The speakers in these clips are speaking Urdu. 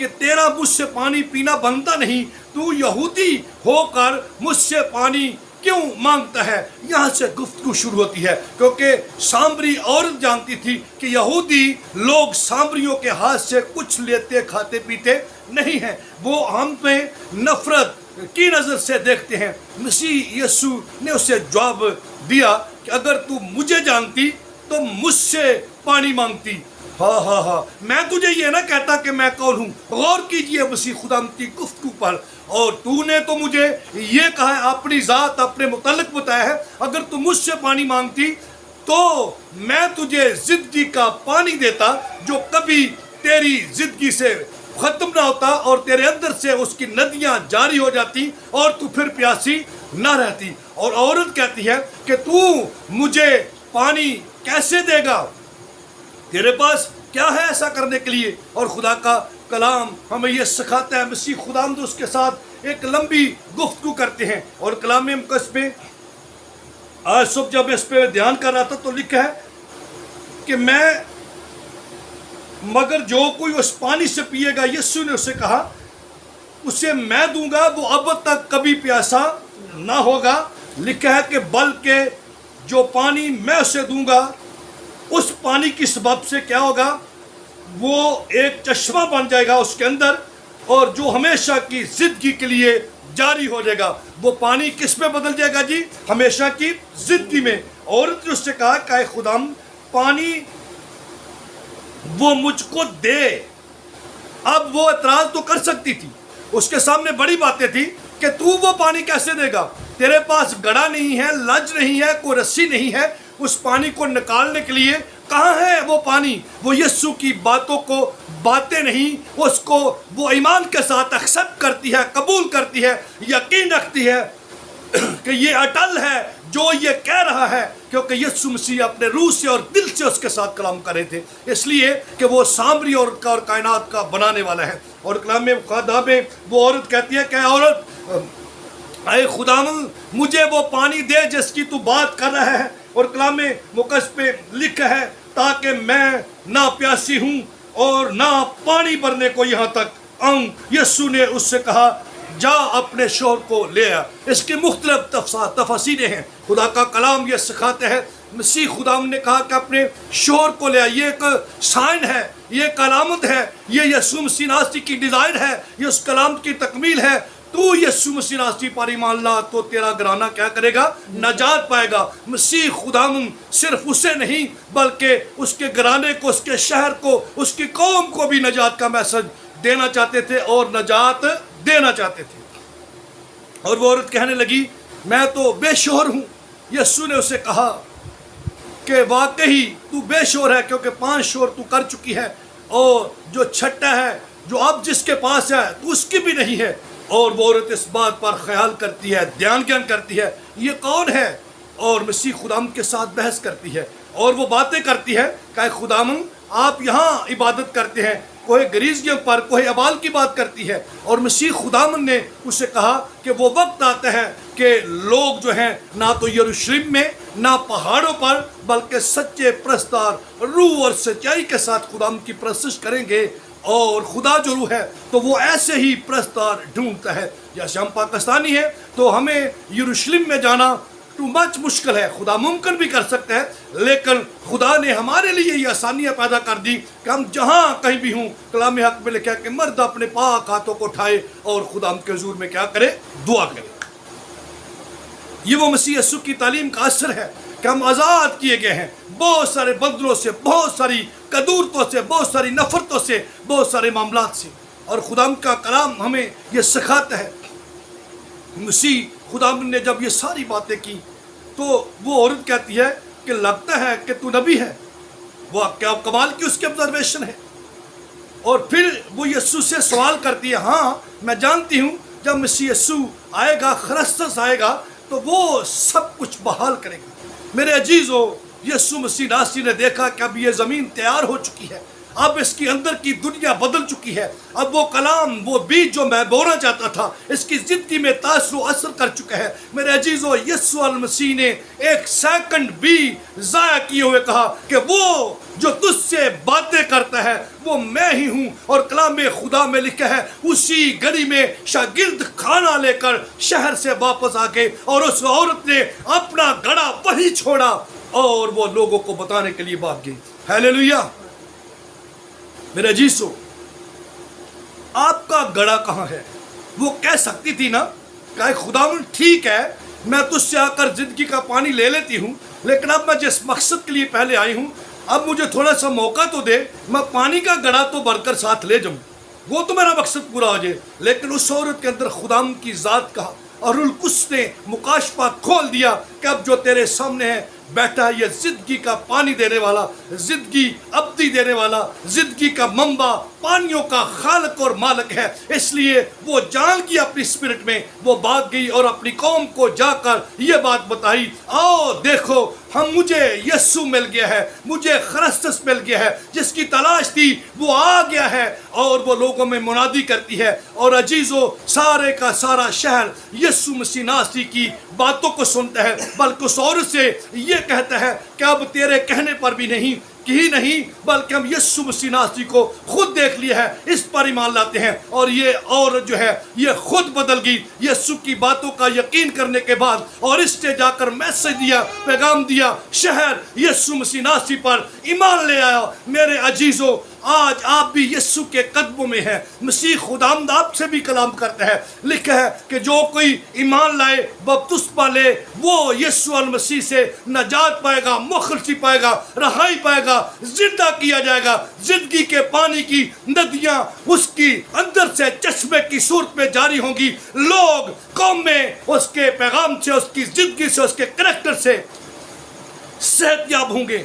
کہ تیرا مجھ سے پانی پینا بنتا نہیں، تو یہودی ہو کر مجھ سے پانی کیوں مانگتا ہے؟ یہاں سے گفتگو شروع ہوتی ہے، کیونکہ سامری عورت جانتی تھی کہ یہودی لوگ سامریوں کے ہاتھ سے کچھ لیتے کھاتے پیتے نہیں ہیں، وہ ہم پہ نفرت کی نظر سے دیکھتے ہیں۔ مسیح یسوع نے اسے جواب دیا کہ اگر تو مجھے جانتی تو مجھ سے پانی مانگتی۔ ہاں میں تجھے یہ نہ کہتا کہ میں کون ہوں۔ غور کیجئے مسیح خدا کی گفتگو پر، اور تو نے تو مجھے یہ کہا ہے، اپنی ذات اپنے متعلق بتایا ہے، اگر تو مجھ سے پانی مانگتی تو میں تجھے زندگی کا پانی دیتا جو کبھی تیری زندگی سے ختم نہ ہوتا، اور تیرے اندر سے اس کی ندیاں جاری ہو جاتی اور تو پھر پیاسی نہ رہتی۔ اور عورت کہتی ہے کہ تو مجھے پانی کیسے دے گا؟ تیرے پاس کیا ہے ایسا کرنے کے لیے؟ اور خدا کا کلام ہمیں یہ سکھاتا ہے، مسیح خداوند اس کے ساتھ ایک لمبی گفتگو کرتے ہیں، اور کلام مقدس میں آج صبح جب اس پہ دھیان کر رہا تھا تو لکھا ہے کہ مگر جو کوئی اس پانی سے پیے گا، یسوع نے اسے کہا، اسے میں دوں گا، وہ اب تک کبھی پیاسا نہ ہوگا۔ لکھا ہے کہ بلکہ جو پانی میں اسے دوں گا، اس پانی کی سبب سے کیا ہوگا؟ وہ ایک چشمہ بن جائے گا اس کے اندر، اور جو ہمیشہ کی زندگی کے لیے جاری ہو جائے گا۔ وہ پانی کس میں بدل جائے گا جی؟ ہمیشہ کی زندگی میں۔ عورت نے اس سے کہا کہ اے خداوند، پانی وہ مجھ کو دے۔ اب وہ اعتراض تو کر سکتی تھی، اس کے سامنے بڑی باتیں تھی کہ تو وہ پانی کیسے دے گا؟ تیرے پاس گڑا نہیں ہے، لج نہیں ہے، کوئی رسی نہیں ہے اس پانی کو نکالنے کے لیے۔ کہاں ہے وہ پانی؟ وہ یسوع کی باتوں کو باتیں نہیں، اس کو وہ ایمان کے ساتھ ایکسپٹ کرتی ہے، قبول کرتی ہے، یقین رکھتی ہے کہ یہ اٹل ہے جو یہ کہہ رہا ہے، کیونکہ یسوع مسیح اپنے روح سے اور دل سے اس کے ساتھ کلام کر رہے تھے، اس لیے کہ وہ سامری اور کائنات کا بنانے والا ہے۔ اور کلام خدا میں وہ عورت کہتی ہے کہ عورت، اے خداوند، مجھے وہ پانی دے جس کی تو بات کر رہا ہے۔ اور کلام مقدس پہ لکھا ہے، تاکہ میں نہ پیاسی ہوں اور نہ پانی بھرنے کو یہاں تک آؤں۔ یسوع نے اس سے کہا، جا اپنے شوہر کو لے آ۔ اس کی مختلف تفاسیریں ہیں۔ خدا کا کلام یہ سکھاتا ہے، مسیح خداوند نے کہا کہ اپنے شوہر کو لے آ۔ یہ ایک سائن ہے، یہ ایک علامت ہے، یہ یسوع مسیح ناصری کی ڈیزائر ہے، یہ اس کلام کی تکمیل ہے۔ تو یسوع مسیح ناصری پر ایمان لا تو تیرا گھرانہ کیا کرے گا؟ نجات پائے گا۔ مسیح خداوند صرف اسے نہیں بلکہ اس کے گھرانے کو، اس کے شہر کو، اس کی قوم کو بھی نجات کا میسج دینا چاہتے تھے اور نجات دینا چاہتے تھے۔ اور وہ عورت کہنے لگی، میں تو بے شوہر ہوں۔ یسوع نے اسے کہا کہ واقعی تو بے شوہر ہے، کیونکہ 5 شوہر تو کر چکی ہے، اور جو چھٹا ہے، جو اب جس کے پاس ہے، تو اس کی بھی نہیں ہے۔ اور وہ عورت اس بات پر خیال کرتی ہے، دھیان گیان کرتی ہے، یہ کون ہے؟ اور مسیح خداوند کے ساتھ بحث کرتی ہے، اور وہ باتیں کرتی ہے کہ خداوند، آپ یہاں عبادت کرتے ہیں، کوئی گریزیوں پر، کوئی ابال کی بات کرتی ہے۔ اور مسیح خداوند نے اسے کہا کہ وہ وقت آتا ہے کہ لوگ جو ہیں نہ تو یروشلم میں، نہ پہاڑوں پر، بلکہ سچے پرستار روح اور سچائی کے ساتھ خداوند کی پرستش کریں گے۔ اور خدا جو روح ہے تو وہ ایسے ہی پرستار ڈھونڈتا ہے۔ جیسے ہم پاکستانی ہیں تو ہمیں یروشلم میں جانا ٹو مچ مشکل ہے، خدا ممکن بھی کر سکتا ہے، لیکن خدا نے ہمارے لیے یہ آسانیاں پیدا کر دی کہ ہم جہاں کہیں بھی ہوں، کلام حق میں لکھا ہے کہ مرد اپنے پاک ہاتھوں کو اٹھائے اور خدا کے حضور میں کیا کرے؟ دعا کرے۔ یہ وہ مسیح یسوع کی تعلیم کا اثر ہے کہ ہم آزاد کیے گئے ہیں بہت سارے بندروں سے، بہت ساری قدورتوں سے، بہت ساری نفرتوں سے، بہت سارے معاملات سے۔ اور خدا کا کلام ہمیں یہ سکھاتا ہے۔ مسیح خدا نے جب یہ ساری باتیں کی تو وہ عورت کہتی ہے کہ لگتا ہے کہ تو نبی ہے۔ وہ کیا کمال کی اس کی آبزرویشن ہے۔ اور پھر وہ یسوع سے سوال کرتی ہے، ہاں میں جانتی ہوں جب مسیح یسوع آئے گا، خرسطس آئے گا تو وہ سب کچھ بحال کرے گا۔ میرے عزیزو، یسوع مسیح ناصری نے دیکھا کہ اب یہ زمین تیار ہو چکی ہے، اب اس کی اندر کی دنیا بدل چکی کی ہے. اب وہ کلام، وہ بیج جو میں بونا چاہتا تھا، اس کی زندگی میں تاثر و اثر کر چکا ہے. میرے عزیزو، یسوع المسیح نے ایک سیکنڈ بھی ضائع کیے ہوئے کہا کہ وہ جو تجھ سے باتیں کرتا ہے وہ میں ہی ہوں. اور کلام خدا میں لکھا ہے اسی گھڑی میں شاگرد کھانا لے کر شہر سے واپس آ گئے اور اس عورت نے اپنا گڑا وہیں چھوڑا اور وہ لوگوں کو بتانے کے لیے بھاگ گئی. ہیلیلویا. میرے عزیزو، آپ کا گڑا کہاں ہے؟ وہ کہہ سکتی تھی نا کہ خداوند ٹھیک ہے، میں تجھ سے آ کر زندگی کا پانی لے لیتی ہوں، لیکن اب میں جس مقصد کے لیے پہلے آئی ہوں، اب مجھے تھوڑا سا موقع تو دے، میں پانی کا گڑا تو بھر کر ساتھ لے جاؤں، وہ تو میرا مقصد پورا ہو جائے. لیکن اس عورت کے اندر خداوند کی ذات کا اور روح القدس نے مکاشفہ کھول دیا کہ اب جو تیرے سامنے ہے بیٹھا ہے، یہ زندگی کا پانی دینے والا، زندگی ابدی دینے والا، زندگی کا منبع، پانیوں کا خالق اور مالک ہے. اس لیے وہ جان کی اپنی اسپرٹ میں وہ بھاگ گئی اور اپنی قوم کو جا کر یہ بات بتائی، آؤ دیکھو مجھے یسوع مل گیا ہے، مجھے خرسطس مل گیا ہے، جس کی تلاش تھی وہ آ گیا ہے. اور وہ لوگوں میں منادی کرتی ہے. اور عزیزو، سارے کا سارا شہر یسوع مسیح ناصری کی باتوں کو سنتا ہے، بلکہ اس عورت سے یہ کہتا ہے کہ اب تیرے کہنے پر بھی نہیں ہی نہیں، بلکہ ہم یسوع مسیح ناصری کو خود دیکھ لیا ہے، اس پر ایمان لاتے ہیں. اور یہ عورت جو ہے یہ خود بدل گئی یسوع کی باتوں کا یقین کرنے کے بعد، اور اس نے جا کر میسج دیا، پیغام دیا، شہر یسوع مسیح ناصری پر ایمان لے آیا. میرے عزیزو، آج آپ بھی یسوع کے قدموں میں ہیں. مسیح خداوند آپ سے بھی کلام کرتا ہے. لکھا ہے کہ جو کوئی ایمان لائے، بپتسمہ لے، وہ یسوع المسیح سے نجات پائے گا، مخلصی پائے گا، رہائی پائے گا، زندہ کیا جائے گا. زندگی کے پانی کی ندیاں اس کی اندر سے چشمے کی صورت میں جاری ہوں گی. لوگ قوم میں اس کے پیغام سے، اس کی زندگی سے، اس کے کریکٹر سے صحت یاب ہوں گے.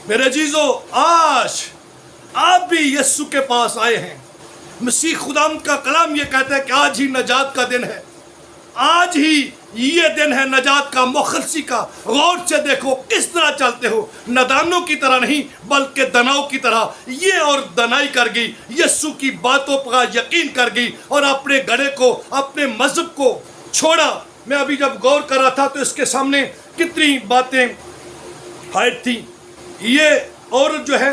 میرے عزیزو، آج آپ بھی یسوع کے پاس آئے ہیں. مسیح خداوند کا کلام یہ کہتا ہے کہ آج ہی نجات کا دن ہے، آج ہی یہ دن ہے نجات کا، مخلصی کا. غور سے دیکھو کس طرح چلتے ہو، نادانوں کی طرح نہیں بلکہ دناؤں کی طرح. یہ اور دنائی کر گئی، یسوع کی باتوں پر یقین کر گئی اور اپنے گڑھے کو، اپنے مذہب کو چھوڑا. میں ابھی جب غور کر رہا تھا تو اس کے سامنے کتنی باتیں حائر تھیں. یہ عورت جو ہے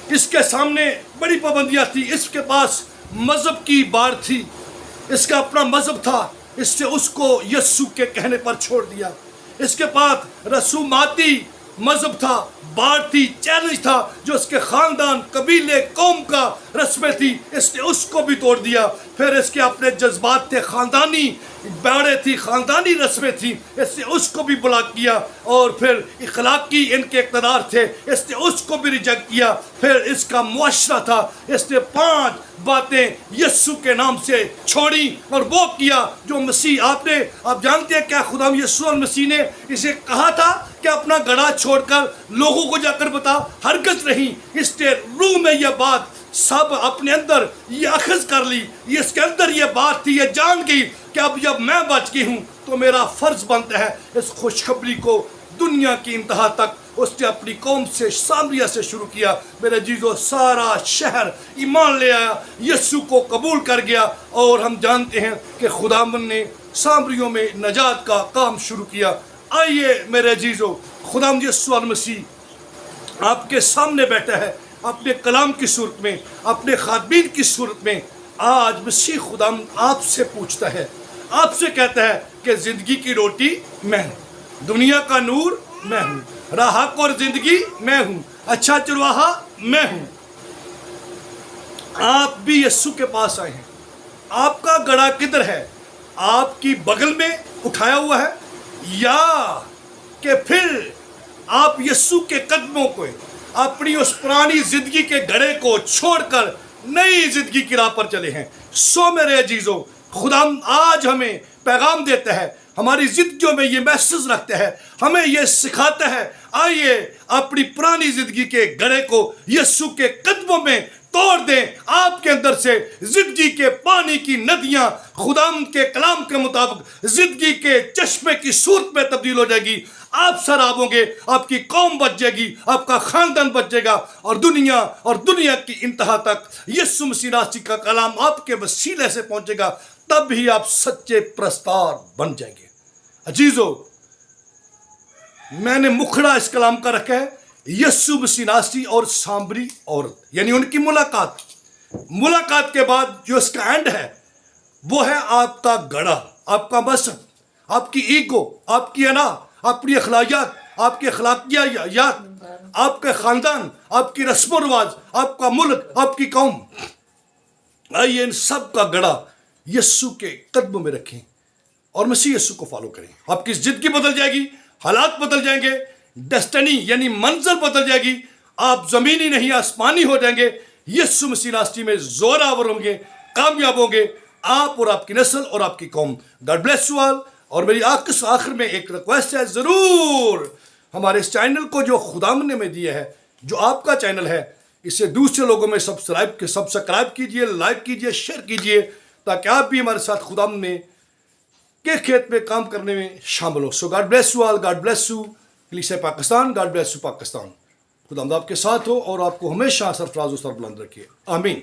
اس کے سامنے بڑی پابندیاں تھی. اس کے پاس مذہب کی بار تھی، اس کا اپنا مذہب تھا، اس سے اس کو یسوع کے کہنے پر چھوڑ دیا. اس کے پاس رسوماتی مذہب تھا، بار تھی، چیلنج تھا، جو اس کے خاندان، قبیلے، قوم کا رسمیں تھی، اس نے اس کو بھی توڑ دیا. پھر اس کے اپنے جذبات تھے، خاندانی باڑیں تھی، خاندانی رسمیں تھیں، اس نے اس کو بھی بلاک کیا. اور پھر اخلاقی ان کے اقتدار تھے، اس نے اس کو بھی ریجیکٹ کیا. پھر اس کا معاشرہ تھا، اس نے 5 باتیں یسوع کے نام سے چھوڑی اور وہ کیا جو مسیح آپ جانتے ہیں کیا خدا یسوع المسیح نے اسے کہا تھا کہ اپنا گڑھا چھوڑ کر لوگوں کو جا کر بتا؟ ہرگز نہیں. اس نے روح میں یہ بات سب اپنے اندر یہ اخذ کر لی، اس کے اندر یہ بات تھی، یہ جان گئی کہ اب جب میں بچ گئی ہوں تو میرا فرض بنتا ہے اس خوشخبری کو دنیا کی انتہا تک. اس نے اپنی قوم سے، سامریہ سے شروع کیا. میرے عزیزو، سارا شہر ایمان لے آیا، یسوع کو قبول کر گیا. اور ہم جانتے ہیں کہ خداوند نے سامریوں میں نجات کا کام شروع کیا. آئیے میرے عزیزو، خداوند یسوع المسیح آپ کے سامنے بیٹھا ہے اپنے کلام کی صورت میں، اپنے خادمین کی صورت میں. آج مسیح خداوند آپ سے پوچھتا ہے، آپ سے کہتا ہے کہ زندگی کی روٹی میں ہوں، دنیا کا نور میں ہوں، راہ حق اور زندگی میں ہوں، اچھا چرواہا میں ہوں. آپ بھی یسوع کے پاس آئے ہیں. آپ کا گڑھا کدھر ہے؟ آپ کی بغل میں اٹھایا ہوا ہے، یا کہ پھر آپ یسوع کے قدموں کو، اپنی اس پرانی زندگی کے گڑھے کو چھوڑ کر نئی زندگی کی راہ پر چلے ہیں؟ سو میرے عزیزو، خدا آج ہمیں پیغام دیتا ہے، ہماری زندگیوں میں یہ محسوس رکھتا ہے، ہمیں یہ سکھاتا ہے، آئیے اپنی پرانی زندگی کے گڑھے کو یسوع کے قدموں میں توڑ دیں. آپ کے اندر سے زندگی کے پانی کی ندیاں خدا کے کلام کے مطابق زندگی کے چشمے کی صورت میں تبدیل ہو جائے گی. آپ سراب ہوں گے, آپ کی قوم بچ جائے گی, آپ کا خاندان بچ جائے گا, اور دنیا کی انتہا تک یسوع مسیح ناصری کا کلام آپ کے وسیلے سے پہنچے گا. تب ہی آپ سچے پرستار بن جائیں گے. عزیزو, میں نے مکھڑا اس کلام کا رکھا ہے یسوع مسیح ناصری اور سامری عورت, یعنی ان کی ملاقات کے بعد جو اس کا اینڈ ہے وہ ہے آپ کا گڑھا, آپ کا مذہب, آپ کی ایگو, آپ کی انا, اپنی اخلاقیات, آپ کی اخلاقیات, آپ کے خاندان, آپ کی رسم و رواج, آپ کا ملک, آپ کی قوم. آئیے ان سب کا گڑھا یسوع کے قدموں میں رکھیں اور مسیح یسوع کو فالو کریں. آپ کی زندگی بدل جائے گی, حالات بدل جائیں گے, ڈیسٹنی یعنی منزل بدل جائے گی. آپ زمینی نہیں آسمانی ہو جائیں گے. یسوع مسیح ناصری میں زور آور ہوں گے, کامیاب ہوں گے, آپ اور آپ کی نسل اور آپ کی قوم. گاڈ بلیس یو آل. اور میری آخر میں ایک ریکویسٹ ہے, ضرور ہمارے اس چینل کو جو خداوند نے میں دیا ہے, جو آپ کا چینل ہے, اسے دوسرے لوگوں میں سبسکرائب کیجئے, لائک کیجئے, شیئر کیجئے, تاکہ آپ بھی ہمارے ساتھ خداوند میں کے کھیت میں کام کرنے میں شامل ہو. So God bless you all. God bless you کلیسیا Pakistan. God bless you Pakistan. خداوند آپ کے ساتھ ہو اور آپ کو ہمیشہ سرفراز و سربلند رکھے. آمین.